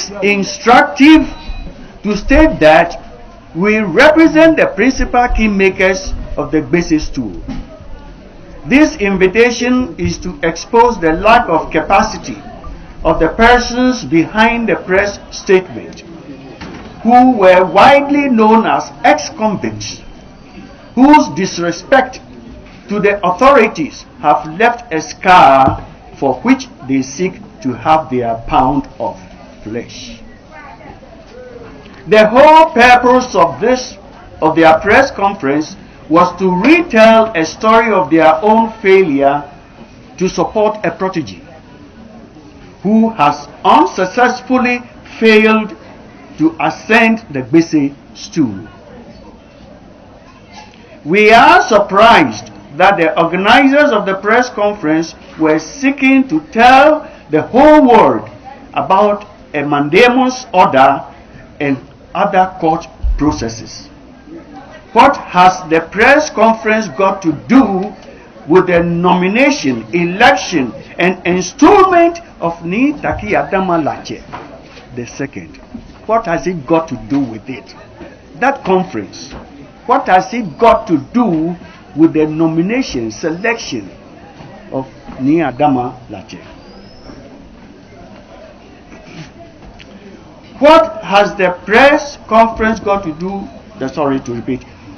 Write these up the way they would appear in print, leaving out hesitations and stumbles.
is instructive to state that we represent the principal kingmakers of the Gbese stool. This invitation is to expose the lack of capacity of the persons behind the press statement, who were widely known as ex-convicts, whose disrespect to the authorities have left a scar for which they seek to have their pound of flesh. The whole purpose of their press conference was to retell a story of their own failure to support a protege who has unsuccessfully failed to ascend the Gbese stool. We are surprised that the organizers of the press conference were seeking to tell the whole world about a mandamus order and other court processes. What has the press conference got to do with the nomination, election, and installment of Ni Taki Adama Lache II? What has it got to do with it? That conference, what has it got to do with the nomination, selection of Ni Adama Lache? What has the press conference got to do,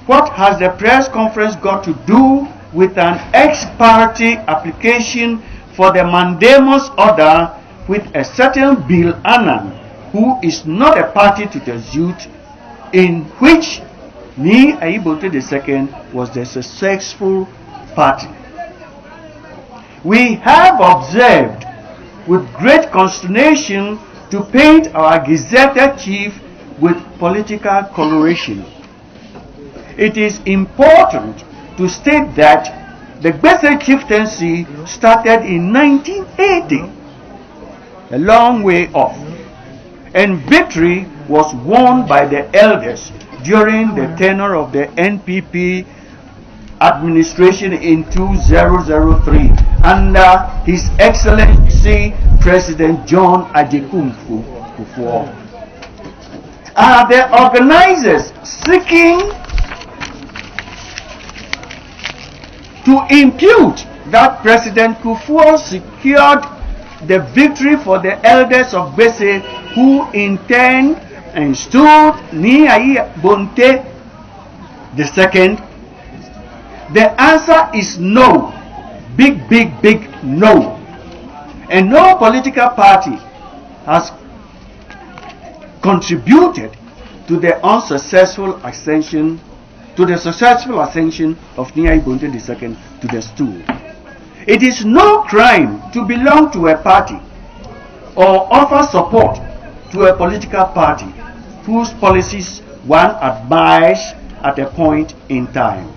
what has the press conference got to do with an ex-parte application for the mandamus order with a certain Bill Annan, who is not a party to the Youth, in which Ni Aibonte II was the successful party? We have observed with great consternation to paint our gazetted chief with political coloration. It is important to state that the Gbese chieftaincy started in 1980, a long way off, and victory was won by the elders during the tenure of the NPP administration in 2003 under His Excellency President John Ajekunfu Kufuor. Are the organizers seeking to impute that President Kufuor secured the victory for the elders of Gbese, who in turn installed Ni Aibonte II? The answer is no. Big, big, big no. And no political party has contributed to the successful ascension of Ni Aibonte II to the stool. It is no crime to belong to a party or offer support to a political party whose policies one admires at a point in time.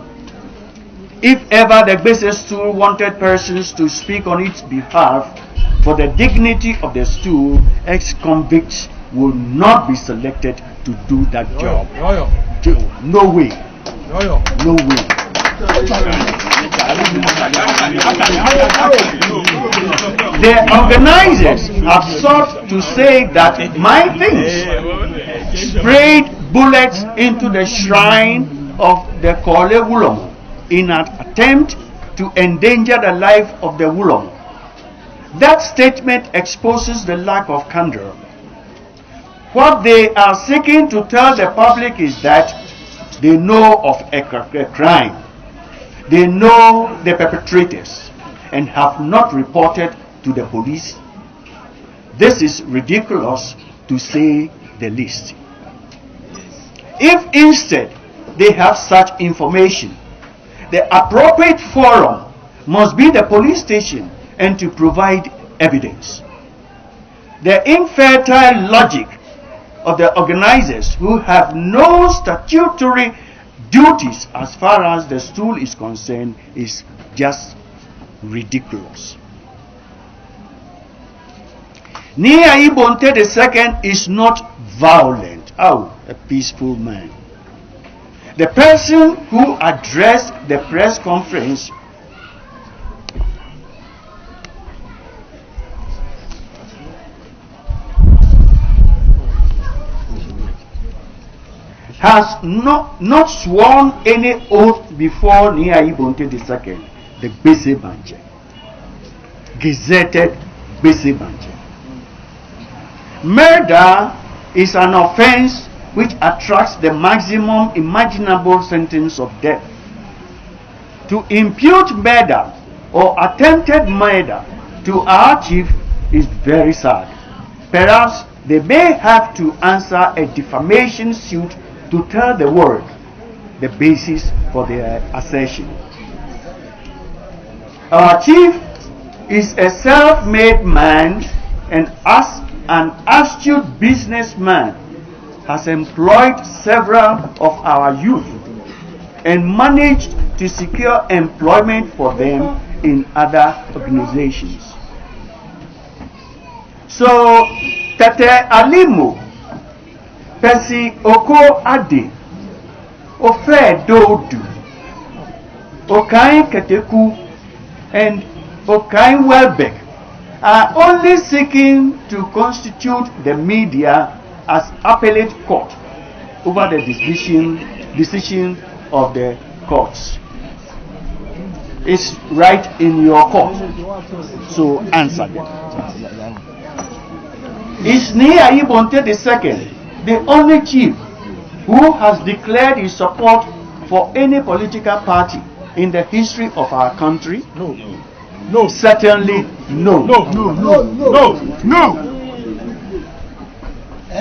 If ever the Gbese stool wanted persons to speak on its behalf for the dignity of the stool, ex-convicts will not be selected to do that job. No way. No way. The organizers have sought to say that my things sprayed bullets into the shrine of the Kole Wulong in an attempt to endanger the life of the Wulong. That statement exposes the lack of candor. What they are seeking to tell the public is that they know of a crime, they know the perpetrators, and have not reported to the police. This is ridiculous, to say the least. If instead they have such information, the appropriate forum must be the police station and to provide evidence. The infertile logic of the organizers, who have no statutory duties as far as the stool is concerned, is just ridiculous. Ni Aibonte II is not violent. Oh, a peaceful man. The person who addressed the press conference has not sworn any oath before Niayi Bonte II, the Gbese Mantse, gazetted Gbese Mantse. Murder is an offense which attracts the maximum imaginable sentence of death. To impute murder or attempted murder to our chief is very sad. Perhaps they may have to answer a defamation suit to tell the world the basis for their assertion. Our chief is a self-made man, and as an astute businessman has employed several of our youth and managed to secure employment for them in other organizations. So, Tete Alimo, Percy Oko Ade, Ofe Dodu, Okain Keteku, and Okain Welbeck are only seeking to constitute the media as appellate court over the decision of the courts. It's right in your court, so answer them. Is Niayi Bonte II the only chief who has declared his support for any political party in the history of our country? No. No. Certainly no. No. No. No. No. No.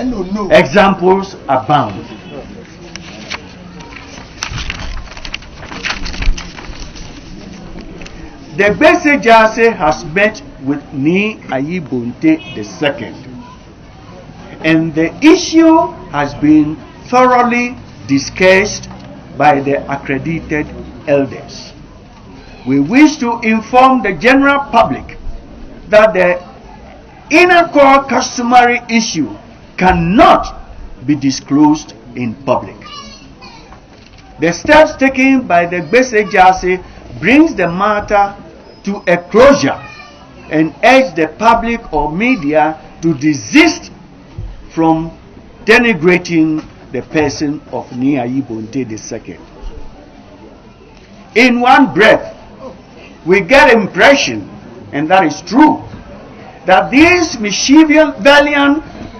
No. Examples abound. The Gbese Jase has met with Niayi Bonte II, and the issue has been thoroughly discussed by the accredited elders. We wish to inform the general public that the inner core customary issue cannot be disclosed in public. The steps taken by the Gbese Jase brings the matter to a closure and urge the public or media to desist from denigrating the person of Niayi Bonte II. In one breath, we get impression, and that is true, that these mischievous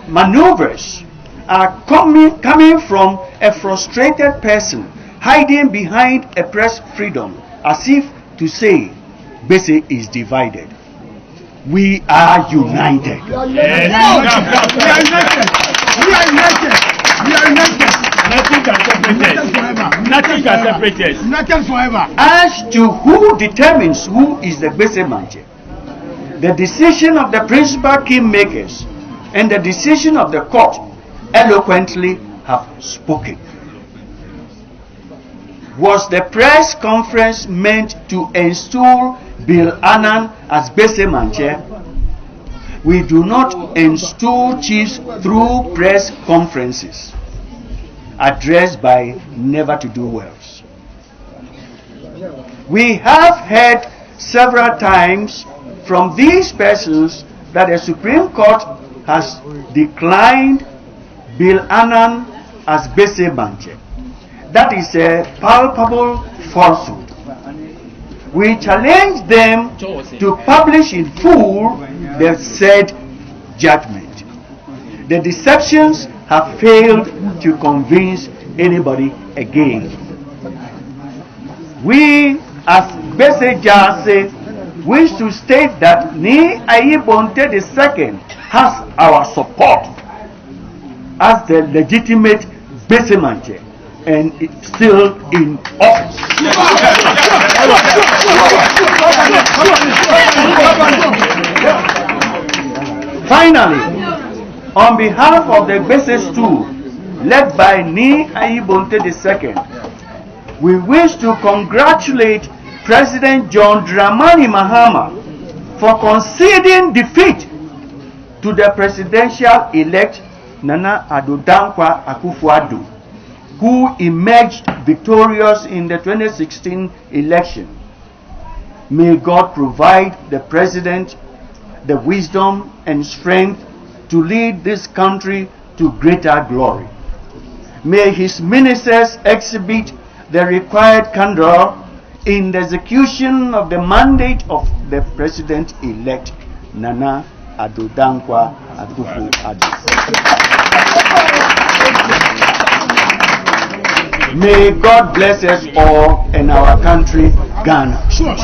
maneuvers are coming from a frustrated person hiding behind a press freedom, as if to say, Gbese is divided. We are united. We are united. Nothing can separate us. United forever. As to who determines who is the Gbese Mantse, the decision of the principal kingmakers and the decision of the court eloquently have spoken. Was the press conference meant to install Bill Annan as Gbese Mantse? We do not install chiefs through press conferences addressed by never-to-do-wells. We have heard several times from these persons that the Supreme Court has declined Bill Annan as Gbese Mantse. That is a palpable falsehood. We challenge them to publish in full the said judgment. The deceptions have failed to convince anybody again. We, as Gbese Jase, wish to state that Niayi Bonte II has our support as the legitimate Gbese Mantse and it's still in office. Finally, on behalf of the Gbese stool led by Niayi Bonte II, we wish to congratulate President John Dramani Mahama for conceding defeat to the presidential elect Nana Addo Dankwa Akufo-Addo, who emerged victorious in the 2016 election. May God provide the president the wisdom and strength to lead this country to greater glory. May his ministers exhibit the required candor in the execution of the mandate of the President-elect Nana Addo Dankwa Akufo-Addo. May God bless us all and our country, Ghana. Sure.